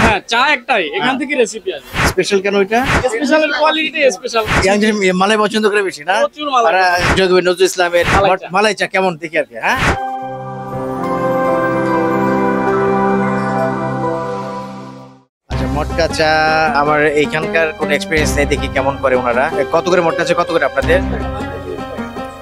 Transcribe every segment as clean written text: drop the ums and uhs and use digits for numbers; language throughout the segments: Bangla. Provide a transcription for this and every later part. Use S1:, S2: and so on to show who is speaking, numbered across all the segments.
S1: হ্যাঁ, চা একটাই, এখান থেকে রেসিপি আছে।
S2: স্পেশাল কেন এটা?
S1: স্পেশালের কোয়ালিটি স্পেশাল।
S2: মালাই পছন্দ করে বেশি না?
S1: প্রচুর মালাই।
S2: নজরুল ইসলামের মালাই চা কেমন দেখি আর কি। হ্যাঁ, আচ্ছা, মটকা চা আমার এইখানকার কোনো এক্সপিরিয়েন্স নেই, দেখি কেমন করে ওনারা। কত করে মটকা চা, কত করে আপনাদের?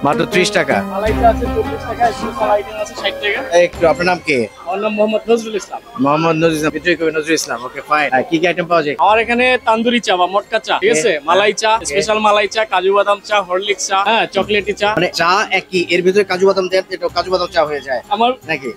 S2: মাত্র 30 টাকা।
S1: মালাইটা আছে 40 টাকা, স্পেশাল আইটেম আছে 60 টাকা।
S2: একটু আপনার নাম কি?
S1: আমার নাম মোহাম্মদ নজরুল ইসলাম।
S2: মোহাম্মদ নজরুল ইসলাম, নজরুল ইসলাম। ওকে, ফাইন। কি কি আইটেম পাওয়া যায়?
S1: আমার এখানে তান্দুরি চা বা মটকা চা, ঠিক আছে, মালাই চা, স্পেশাল মালাই চা, কাজু বাদাম চা, হরলিক্স চা, হ্যাঁ, চকলেটি চা।
S2: মানে চা একই, এর ভিতরে কাজু বাদাম দেন, এটা কাজু বাদাম চা হয়ে যায়
S1: আমার
S2: নাকি?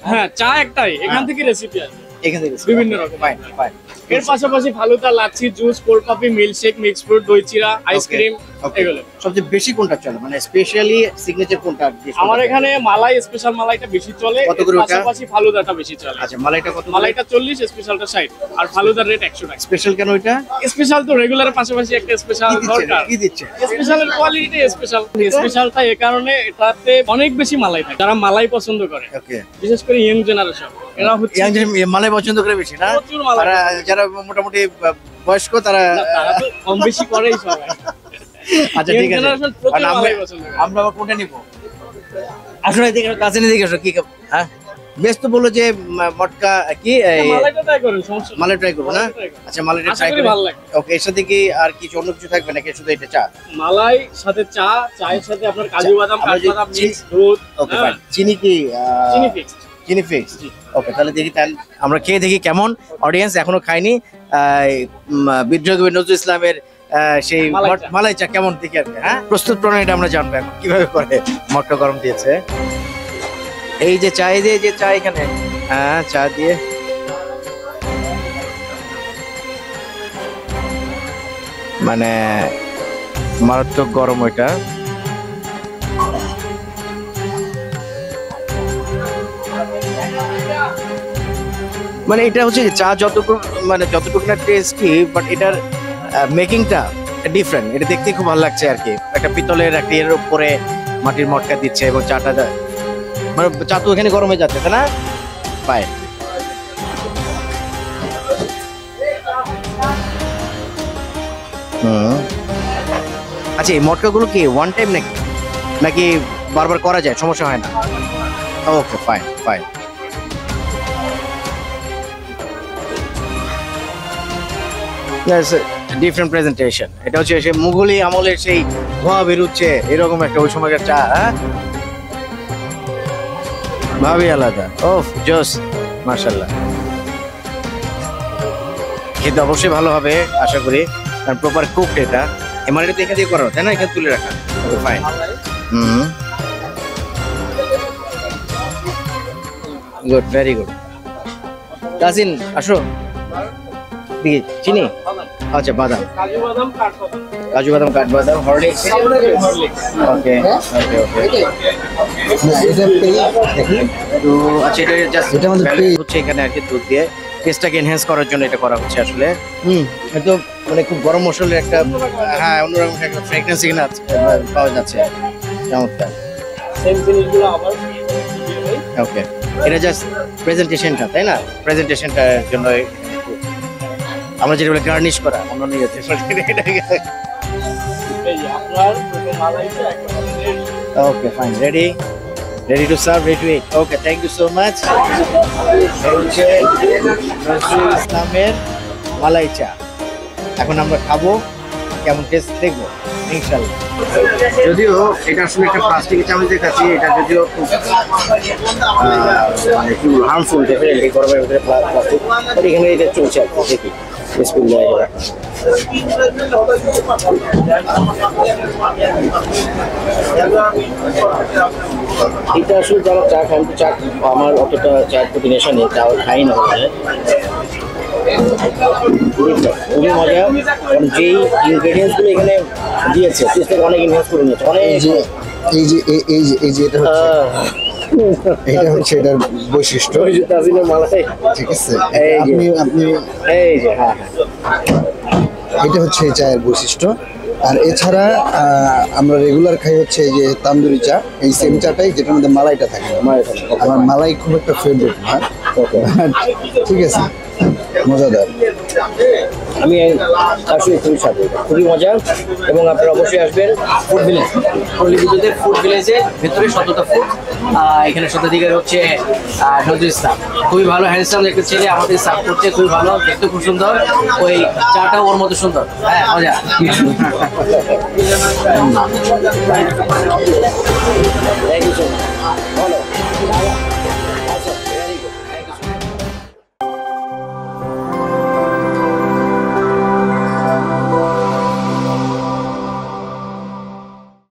S1: হ্যাঁ, চা একটাই, এখান থেকে রেসিপি আছে
S2: এখান থেকে
S1: বিভিন্ন রকম।
S2: Fine fine.
S1: এর পাশাপাশি falooda, lassi, juice, cold coffee, milkshake, mix fruit, দই চিরা, আইসক্রিম, এগুলো।
S2: সবচেয়ে বেশি কোনটা চলে, মানে স্পেশালি সিগনেচার কোনটা?
S1: আমার এখানে মালাই, স্পেশাল মালাইটা বেশি চলে,
S2: কত করে ওটা?
S1: পাশাপাশি ফালুদাটা বেশি চলে।
S2: আচ্ছা, মালাইটা কত?
S1: মালাইটা 40, স্পেশালটা 60, আর ফালুদার রেট 100 টাকা।
S2: স্পেশাল কেন এটা?
S1: স্পেশাল তো রেগুলারের পাশাপাশি একটা স্পেশাল দরকার।
S2: কি দিচ্ছে?
S1: স্পেশালের কোয়ালিটি স্পেশাল। স্পেশালটা এই কারণে এটাতে অনেক বেশি মালাই থাকে, যারা মালাই পছন্দ করে,
S2: ওকে,
S1: বিশেষ করে ইয়ং জেনারেশন, এরা হচ্ছে
S2: মালাই পছন্দ করে বেশি না?
S1: প্রচুর মালাই।
S2: যারা মোটামুটি বয়স্ক তারা
S1: তো কম বেশি করেই সবাই।
S2: আচ্ছা, ঠিক আছে, আমরা কোনটা নিব? আসলে এদিকে কাছে নিয়ে দেখে কি। হ্যাঁ, বেশ, তো বললো যে মটকা কি
S1: মালাইটা ট্রাই করুন, সমস্যা নেই।
S2: মালাই ট্রাই করবো না? আচ্ছা, মালাইটা ট্রাই করি, ভালো লাগে। ওকে, এর সাথে কি আর কিছু অন্য কিছু থাকবে নাকি শুধু এটা চা?
S1: মালাই সাথে চা, চায়ের সাথে আপনার কাজু বাদাম, কাঠবাদাম, মিক্স দুধ।
S2: ওকে, ফাইন। চিনি কি?
S1: চিনি ফিক্সড।
S2: চিনি ফিক্স। ওকে, তাহলে দেখি, তাহলে আমরা খেয়ে দেখি কেমন। অডিয়েন্স এখনো খাইনি, বিদ্রোহী কবি নজরুল ইসলামের সেই মালাই চা কেমন দেখি আর কি। হ্যাঁ, প্রস্তুত প্রণালীটা আমরা জানবো এখন কিভাবে করে। মটকা গরম দিয়েছে, এই যে চা, এই যে চা এখানে, হ্যাঁ, চা দিয়ে মানে মারাত্মক গরম ওইটা। মানে এটা হচ্ছে চা যতটুকু, মানে যতটুকু না টেস্টি, বাট এটার মেকিংটা ডিফারেন্ট। এটা দেখতে খুব ভালো লাগছে আর কি। একটা পিতলের একটা এর উপরে মাটির মটকা দিচ্ছে এবং চাটা, মানে চা তো এখানে গরম হয়ে যাচ্ছে, তাই না? পায়। আচ্ছা, এই মটকাগুলো কি ওয়ান টাইম নাকি, নাকি বারবার করা যায়, সমস্যা হয় না? ওকে, ফাইন ফাইন। Different presentation. এটা হচ্ছে সেই মুঘলি আমলের সেই ধোঁয়া বেরোচ্ছে এরকম একটা ওই সময়কার চা। হ্যাঁ, ভাবি আলাদা। ওফ, জোস, মাশাআল্লাহ। খেতে অবশ্যই ভালো হবে আশা করি, কারণ প্রপার কুকড এটা। এমআরএটা তো এখান দিয়ে করা, তাই না? এখানে তুলে রাখা। Okay, fine. Good, very good. Tazin, আসো দিকে। চিনি, আচ্ছা, বাদাম, কাজু বাদাম, কাঠবাদাম, হরলিক্স। ওকে ওকে ওকে। তো আচ্ছা, এটা জাস্ট এটা আমাদের হচ্ছে এখানে আর কি, দুধ দিয়ে টেস্টটাকে এনহ্যান্স করার জন্য এটা করা হচ্ছে আসলে। একদম মানে খুব গরম মশলার একটা, হ্যাঁ, অন্যরকম একটা ফ্রেগনেন্স এখানে পাওয়া যাচ্ছে। চমৎকার। ওকে, এটা জাস্ট প্রেজেন্টেশনটা, তাই না? প্রেজেন্টেশনটার জন্য আমরা যেটা বলে গার্নিশ করা, অন্য ইয়েতে। Okay, fine, ready, ready to serve, ready to eat. Okay, thank you so much. Nazrul ইসলামের মালাই চা এখন আমরা খাবো, কেমন টেস্ট দেখবো ইনশাআল্লাহ। যদিও এটা আসলে একটা প্লাস্টিকের চামচ দেখাচ্ছি, এটা যদিও মানে একটু হার্মফুল, ডেফিনেটলি গরমের ভিতরে প্লাস্টিক, এখানে এটা চলছে আর কি। দেখি, বিসমিল্লাহ। এটা আসলে যারা চা খান, চা আমার অতটা চার প্রতি নেশা নেই, চাও খাই না, খুবই মজা। যেই ইনগ্রেডিয়েন্টস গুলো এখানে দিয়েছে, অনেক ইনভেস্ট করে নিয়েছে, অনেক। এই যে এটা হচ্ছে এটার বৈশিষ্ট্য, ঠিক আছে? এই যে, হ্যাঁ, এটা হচ্ছে এই চায়ের বৈশিষ্ট্য। আর এছাড়া আমরা রেগুলার খাই হচ্ছে এই যে তান্দুরি চা, এই সেম চাটাই, যেটার মধ্যে মালাইটা থাকে। আমার মালাই খুব একটা ফেভারিট না, ঠিক আছে? মজাদার। আমি আসলে খুবই স্বাদু, খুবই মজা। এবং আপনারা অবশ্যই আসবেন ফুড ভিলেজ, পল্লী বিদ্যুতের ফুড ভিলেজের ভেতরে সততা ফুড। এখানে স্বত্বাধিকারী হচ্ছে নজরুল ইসলাম, খুবই ভালো হ্যান্ডসাম একটা ছেলে, আমাদের সার্ভ করছে খুবই ভালো, দেখতে খুব সুন্দর, ওই চাটা ওর মতো সুন্দর। হ্যাঁ মজা। Thank you so much. ভালো।